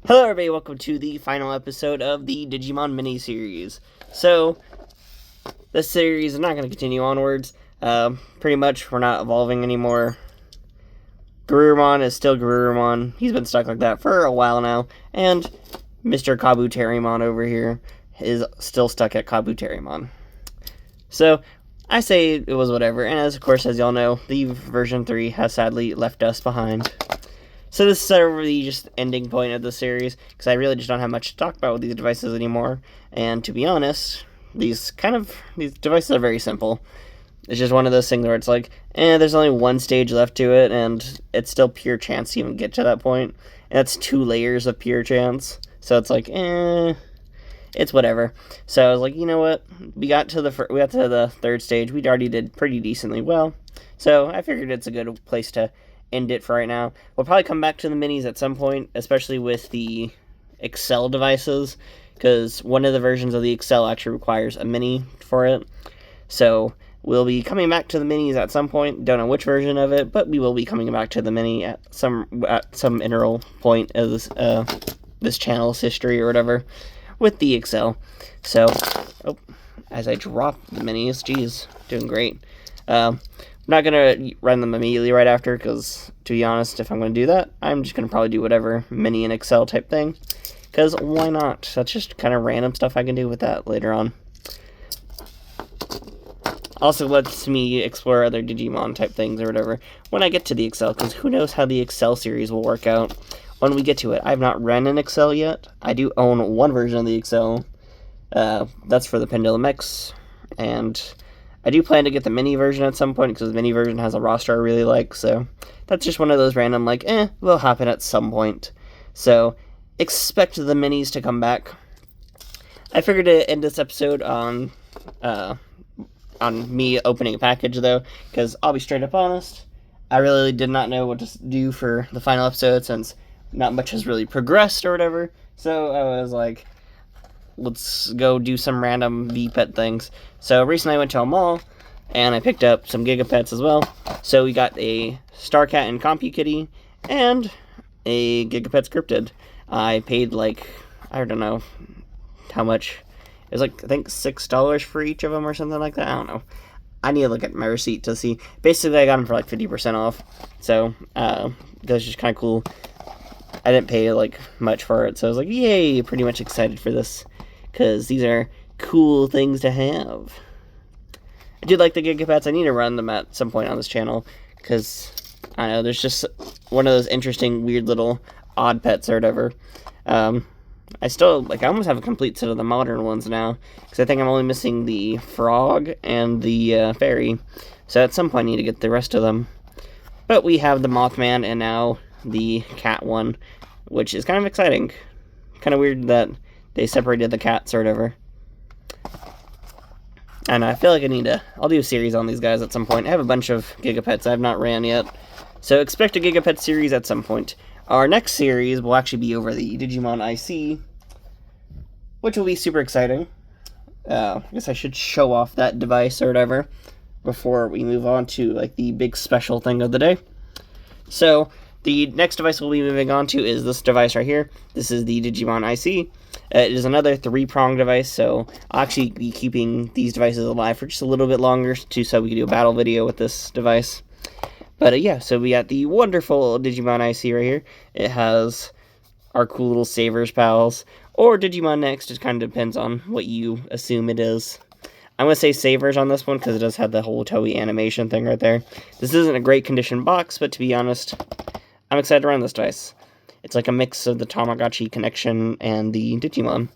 Hello everybody, welcome to the final episode of the Digimon mini-series. So, this series is not going to continue onwards. Pretty much, we're not evolving anymore. Garurumon is still Garurumon. He's been stuck like that for a while now. And Mr. Kabuterimon over here is still stuck at Kabuterimon. So, I say it was whatever. And of course, as y'all know, the version 3 has sadly left us behind. So this is sort of the just ending point of the series, because I really just don't have much to talk about with these devices anymore. And to be honest, these devices are very simple. It's just one of those things where it's like, there's only one stage left to it, and it's still pure chance to even get to that point. And that's 2 layers of pure chance. So it's like, it's whatever. So I was like, you know what? We got to the 3rd stage. We already did pretty decently well. So I figured it's a good place to end it for right now. We'll probably come back to the minis at some point, especially with the Excel devices, because one of the versions of the Excel actually requires a mini for it. So we'll be coming back to the minis at some point. Don't know which version of it, but we will be coming back to the mini at some integral point of this channel's history or whatever with the Excel. So, as I drop the minis, geez, doing great. I'm not going to run them immediately right after, because, to be honest, if I'm going to do that, I'm just going to probably do whatever mini and Excel type thing, because why not? That's just kind of random stuff I can do with that later on. Also lets me explore other Digimon type things or whatever when I get to the Excel, because who knows how the Excel series will work out when we get to it. I've not run an Excel yet. I do own one version of the Excel. That's for the Pendulum X, and I do plan to get the mini version at some point, because the mini version has a roster I really like, so that's just one of those random, like, will happen at some point. So, expect the minis to come back. I figured to end this episode on me opening a package, though, because I'll be straight up honest, I really did not know what to do for the final episode, since not much has really progressed or whatever, so I was like, let's go do some random V-Pet things. So recently I went to a mall, and I picked up some Gigapets as well. So we got a Starcat and CompuKitty, and a Gigapet scripted. I paid like, I don't know how much. It was like, I think $6 for each of them or something like that. I don't know. I need to look at my receipt to see. Basically, I got them for like 50% off. So, that was just kind of cool. I didn't pay like much for it, so I was like, yay, pretty much excited for this, because these are cool things to have. I do like the Gigapets. I need to run them at some point on this channel, because, I don't know, there's just one of those interesting, weird little odd pets or whatever. I still, I almost have a complete set of the modern ones now, because I think I'm only missing the frog and the fairy, so at some point I need to get the rest of them. But we have the Mothman and now the cat one, which is kind of exciting. Kind of weird that they separated the cats or whatever. And I feel like I'll do a series on these guys at some point. I have a bunch of Gigapets I have not ran yet, so expect a Gigapet series at some point. Our next series will actually be over the Digimon IC, which will be super exciting. I guess I should show off that device or whatever before we move on to like the big special thing of the day. So the next device we'll be moving on to is this device right here. This is the Digimon IC. It is another 3-prong device, so I'll actually be keeping these devices alive for just a little bit longer, so we can do a battle video with this device. But yeah, so we got the wonderful Digimon IC right here. It has our cool little Savers pals, or Digimon Next. It kind of depends on what you assume it is. I'm going to say Savers on this one, because it does have the whole Toei animation thing right there. This isn't a great condition box, but to be honest, I'm excited to run this device. It's like a mix of the Tamagotchi connection and the Digimon.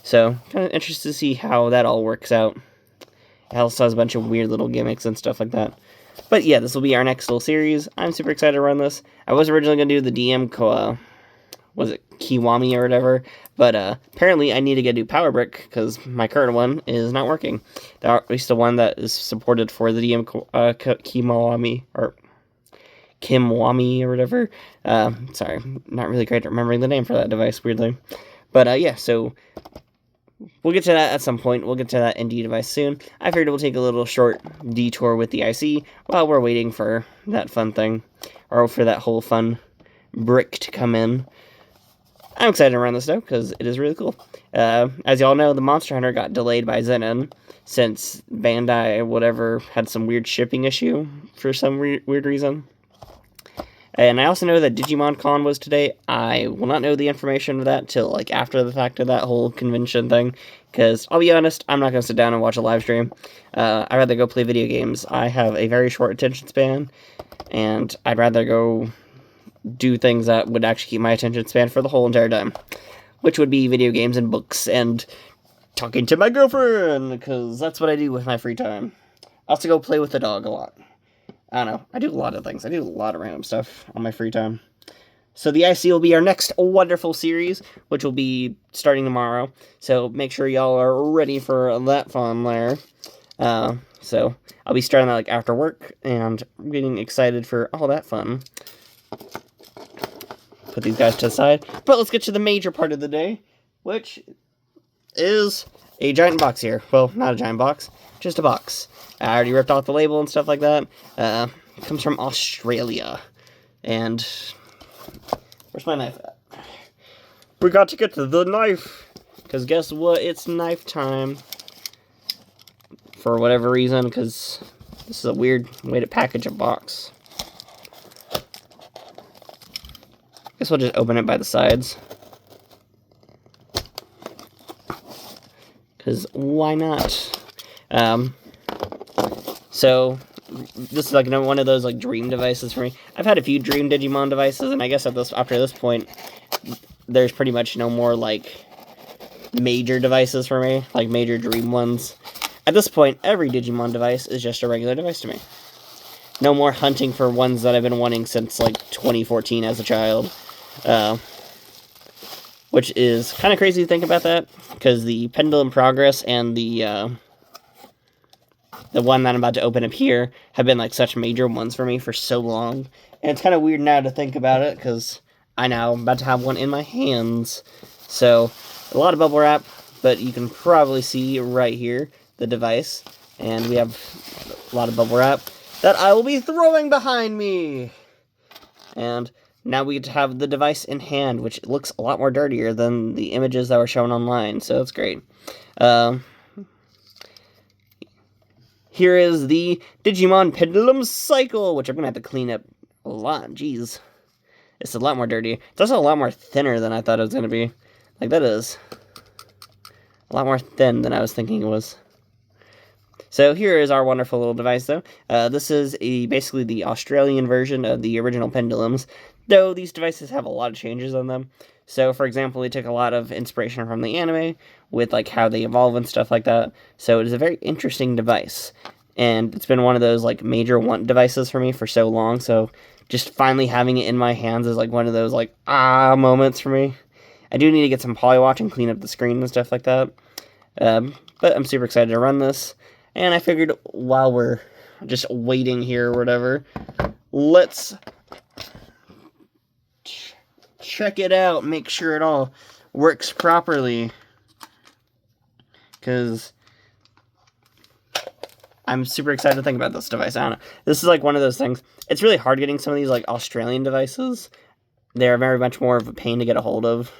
So, kind of interested to see how that all works out. It also has a bunch of weird little gimmicks and stuff like that. But yeah, this will be our next little series. I'm super excited to run this. I was originally going to do the DM, was it Kiwami or whatever? But apparently I need to get a new power brick, because my current one is not working. At least the one that is supported for the DM Kiwami, or Kimwami or whatever. Sorry, I'm not really great at remembering the name for that device, weirdly. But yeah, so we'll get to that at some point. We'll get to that ND device soon. I figured we'll take a little short detour with the IC while we're waiting for that fun thing, or for that whole fun brick to come in. I'm excited to run this though, because it is really cool. As y'all know, the Monster Hunter got delayed by Zenon, since Bandai, whatever, had some weird shipping issue for some weird reason. And I also know that Digimon Con was today. I will not know the information of that till, like, after the fact of that whole convention thing. Because, I'll be honest, I'm not going to sit down and watch a live stream. I'd rather go play video games. I have a very short attention span. And I'd rather go do things that would actually keep my attention span for the whole entire time. Which would be video games and books and talking to my girlfriend. Because that's what I do with my free time. I also go play with the dog a lot. I don't know. I do a lot of things. I do a lot of random stuff on my free time. So the IC will be our next wonderful series, which will be starting tomorrow. So make sure y'all are ready for that fun there. So I'll be starting that like after work, and I'm getting excited for all that fun. Put these guys to the side. But let's get to the major part of the day, which is a giant box here. Well, not a giant box, just a box. I already ripped off the label and stuff like that. It comes from Australia. And where's my knife at? We got to get to the knife. Because guess what? It's knife time. For whatever reason, because this is a weird way to package a box. Guess we'll just open it by the sides. Because why not? So, this is like one of those like dream devices for me. I've had a few dream Digimon devices, and I guess after this point, there's pretty much no more like major devices for me, like major dream ones. At this point, every Digimon device is just a regular device to me. No more hunting for ones that I've been wanting since like 2014 as a child. Which is kind of crazy to think about that, because the Pendulum Progress and the one that I'm about to open up here have been like such major ones for me for so long. And it's kind of weird now to think about it, because I now am about to have one in my hands. So, a lot of bubble wrap, but you can probably see right here the device. And we have a lot of bubble wrap that I will be throwing behind me. And now we get to have the device in hand, which looks a lot more dirtier than the images that were shown online, so that's great. Here is the Digimon Pendulum Cycle, which I'm going to have to clean up a lot. Jeez. It's a lot more dirty. It's also a lot more thinner than I thought it was going to be. Like, that is a lot more thin than I was thinking it was. So here is our wonderful little device, though. This is basically the Australian version of the original Pendulums, though these devices have a lot of changes on them. So, for example, they took a lot of inspiration from the anime, with like how they evolve and stuff like that. So it is a very interesting device. And it's been one of those like major want devices for me for so long, so just finally having it in my hands is like one of those like, moments for me. I do need to get some polywatch and clean up the screen and stuff like that. But I'm super excited to run this. And I figured while we're just waiting here or whatever, let's check it out, make sure it all works properly. Because I'm super excited to think about this device. I don't know. This is like one of those things. It's really hard getting some of these like Australian devices. They're very much more of a pain to get a hold of.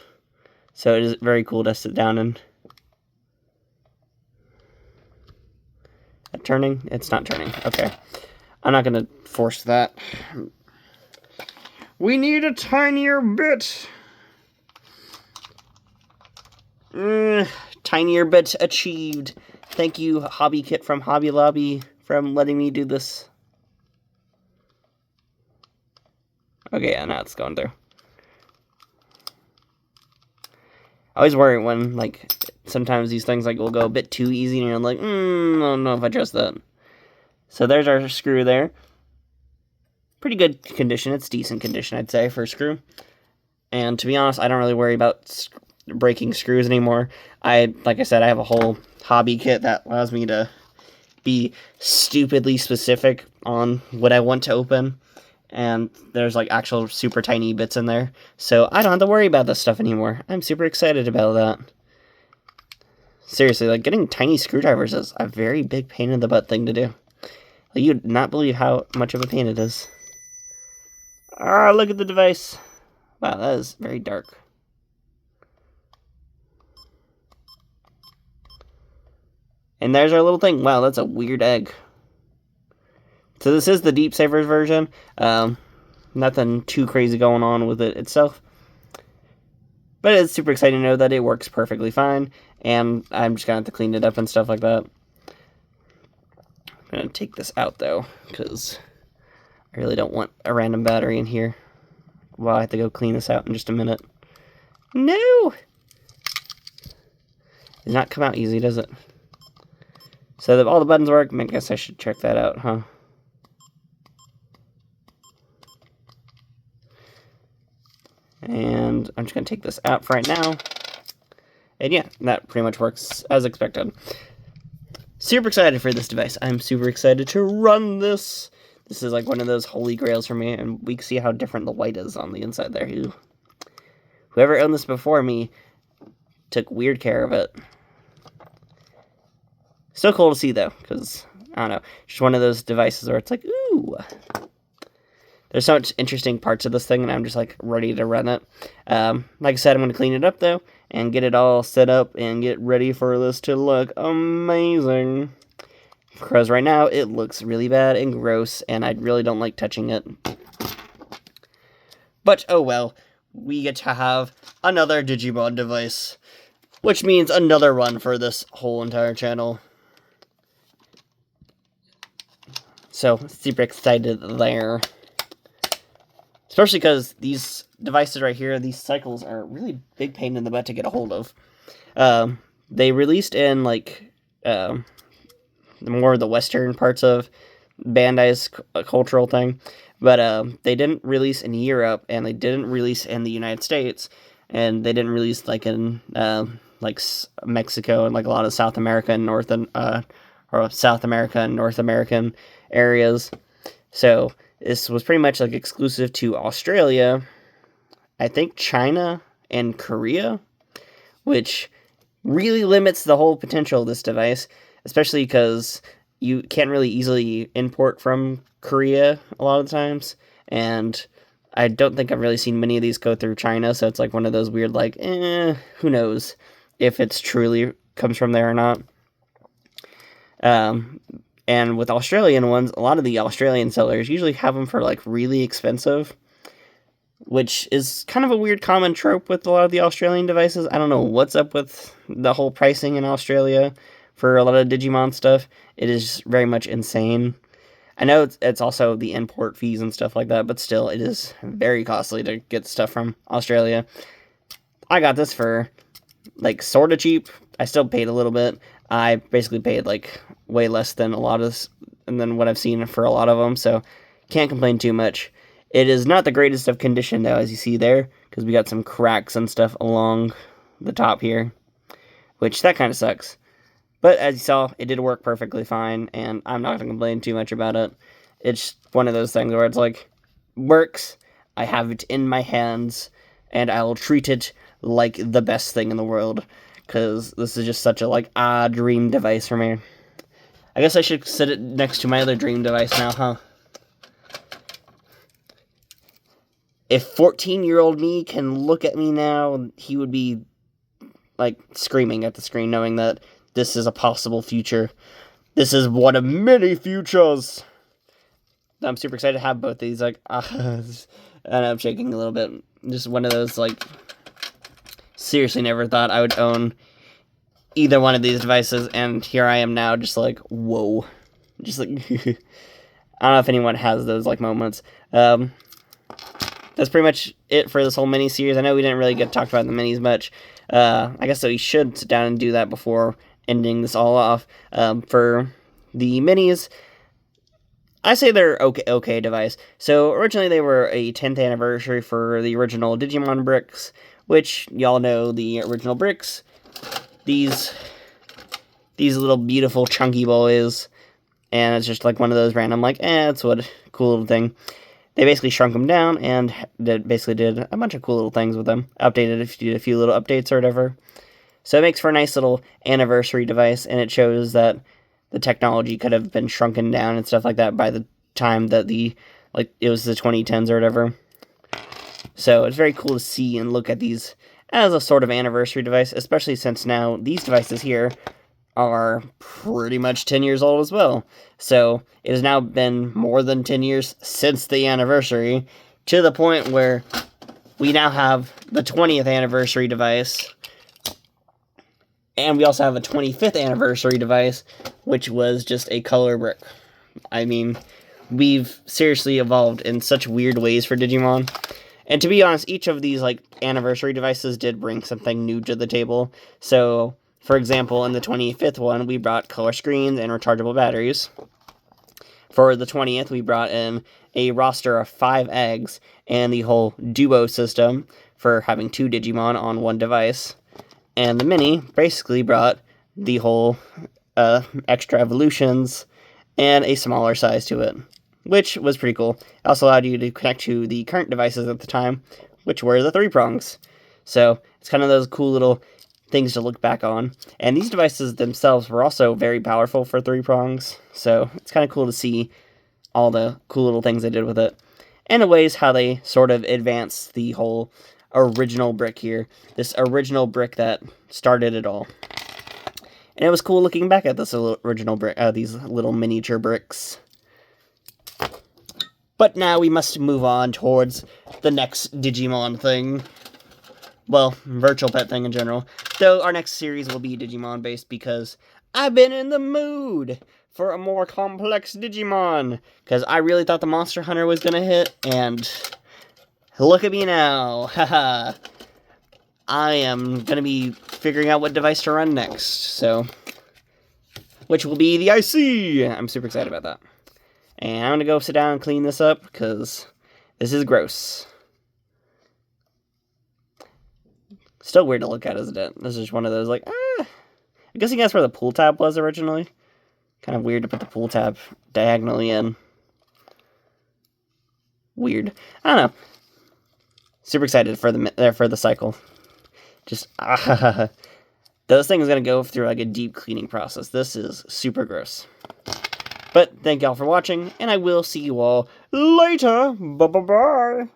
So it is very cool to sit down and... Turning? It's not turning. Okay. I'm not going to force that. We need a tinier bit. Tinier bit achieved. Thank you, Hobby Kit from Hobby Lobby, for letting me do this. Okay, yeah, now it's going through. I always worry when, like, sometimes these things, like, will go a bit too easy, and you're like, I don't know if I trust that. So there's our screw there. Pretty good condition. It's decent condition, I'd say, for a screw. And to be honest, I don't really worry about breaking screws anymore. Like I said, I have a whole hobby kit that allows me to be stupidly specific on what I want to open. And there's like actual super tiny bits in there. So I don't have to worry about this stuff anymore. I'm super excited about that. Seriously, like getting tiny screwdrivers is a very big pain in the butt thing to do. Like, you'd not believe how much of a pain it is. Look at the device. Wow, that is very dark. And there's our little thing. Wow, that's a weird egg. So this is the Deep Savers version. Nothing too crazy going on with it itself. But it's super exciting to know that it works perfectly fine. And I'm just going to have to clean it up and stuff like that. I'm going to take this out, though, because I really don't want a random battery in here. Well, I have to go clean this out in just a minute. No! Did not come out easy, does it? So that all the buttons work, I guess I should check that out, huh? And I'm just going to take this out for right now. And yeah, that pretty much works as expected. Super excited for this device. I'm super excited to run this. This is like one of those holy grails for me, and we can see how different the white is on the inside there. Whoever owned this before me took weird care of it. Still cool to see, though, because, I don't know, just one of those devices where it's like, ooh. There's so much interesting parts of this thing, and I'm just, like, ready to run it. Like I said, I'm going to clean it up, though, and get it all set up and get ready for this to look amazing. Because right now, it looks really bad and gross, and I really don't like touching it. But, oh well, we get to have another Digimon device, which means another run for this whole entire channel. So, super excited there. Especially because these devices right here, these cycles are a really big pain in the butt to get a hold of. They released in, like, more of the western parts of Bandai's cultural thing. But they didn't release in Europe, and they didn't release in the United States. And they didn't release, like, in, like, Mexico and, like, a lot of South America and North American areas. So this was pretty much like exclusive to Australia, I think China and Korea, which really limits the whole potential of this device, especially because you can't really easily import from Korea a lot of the times, and I don't think I've really seen many of these go through China, so it's like one of those weird, like, who knows if it's truly comes from there or not. And with Australian ones, a lot of the Australian sellers usually have them for, like, really expensive, which is kind of a weird common trope with a lot of the Australian devices. I don't know what's up with the whole pricing in Australia for a lot of Digimon stuff. It is very much insane. I know it's also the import fees and stuff like that, but still, it is very costly to get stuff from Australia. I got this for, like, sort of cheap. I still paid a little bit. I basically paid, like, way less than a lot of, and than what I've seen for a lot of them, so can't complain too much. It is not the greatest of condition, though, as you see there, because we got some cracks and stuff along the top here, which that kind of sucks. But as you saw, it did work perfectly fine, and I'm not going to complain too much about it. It's one of those things where it's like, works, I have it in my hands, and I'll treat it like the best thing in the world, because this is just such a, like, dream device for me. I guess I should sit it next to my other dream device now, huh? If 14-year-old me can look at me now, he would be, like, screaming at the screen, knowing that this is a possible future. This is one of many futures. I'm super excited to have both these, like, and I'm shaking a little bit. Just one of those, like, seriously never thought I would own either one of these devices, and here I am now, just like, whoa. Just like, I don't know if anyone has those, like, moments. That's pretty much it for this whole mini-series. I know we didn't really get talked about the minis much. I guess so we should sit down and do that before ending this all off. For the minis, I say they're okay device. So originally they were a 10th anniversary for the original Digimon bricks, which y'all know the original bricks. These little beautiful chunky boys, and it's just like one of those random, like, it's what cool little thing. They basically shrunk them down and basically did a bunch of cool little things with them. Updated a few little updates or whatever. So it makes for a nice little anniversary device, and it shows that the technology could have been shrunken down and stuff like that by the time that it was the 2010s or whatever. So it's very cool to see and look at these as a sort of anniversary device, especially since now these devices here are pretty much 10 years old as well. So it has now been more than 10 years since the anniversary, to the point where we now have the 20th anniversary device, and we also have a 25th anniversary device, which was just a color brick. I mean, we've seriously evolved in such weird ways for Digimon. And to be honest, each of these like anniversary devices did bring something new to the table. So, for example, in the 25th one, we brought color screens and rechargeable batteries. For the 20th, we brought in a roster of 5 eggs and the whole duo system for having 2 Digimon on one device. And the mini basically brought the whole extra evolutions and a smaller size to it, which was pretty cool. It also allowed you to connect to the current devices at the time, which were the 3 prongs. So it's kind of those cool little things to look back on. And these devices themselves were also very powerful for 3 prongs, so it's kind of cool to see all the cool little things they did with it. And the ways how they sort of advanced the whole original brick here. This original brick that started it all. And it was cool looking back at this original brick, these little miniature bricks. But now we must move on towards the next Digimon thing. Well, virtual pet thing in general. Though our next series will be Digimon based because I've been in the mood for a more complex Digimon. Because I really thought the Monster Hunter was going to hit, and look at me now. Haha. I am going to be figuring out what device to run next. So, which will be the IC. I'm super excited about that. And I'm going to go sit down and clean this up because this is gross. Still weird to look at, isn't it? This is one of those, like, I'm guessing that's where the pull tab was originally. Kind of weird to put the pull tab diagonally in. Weird. I don't know. Super excited for the cycle. Just, those things are going to go through, like, a deep cleaning process. This is super gross. But thank y'all for watching, and I will see you all later. Bye-bye-bye.